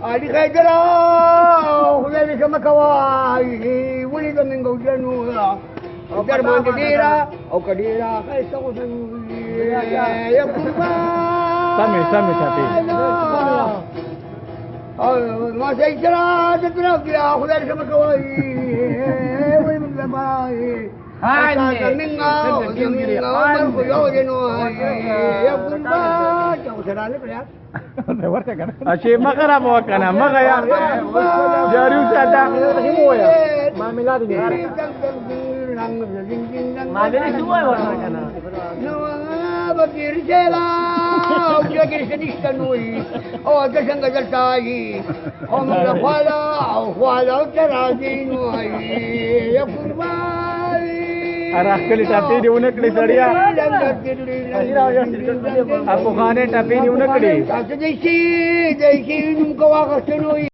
علي خيدرا وذلك مكواي ولد من قوجنوها درمان كديرة أو كديرة خيستغفر يا قربان سامي تابي ما سيجرا تترك يا وذلك مكواي ولد من قوجنوها Asyik makara bawa kana makaya. Jari usada himoya. Mamila ni. Mamila semua orang kana. Bakir jela, dia kiri sedih kanui. Oh, jasang gajal tai. Oh, wala teradi nuai. Ya kurban. Arah kali tapi di unek kali saria. Aku khane tapi di unek kali. Jadi si, num kawakas kanui.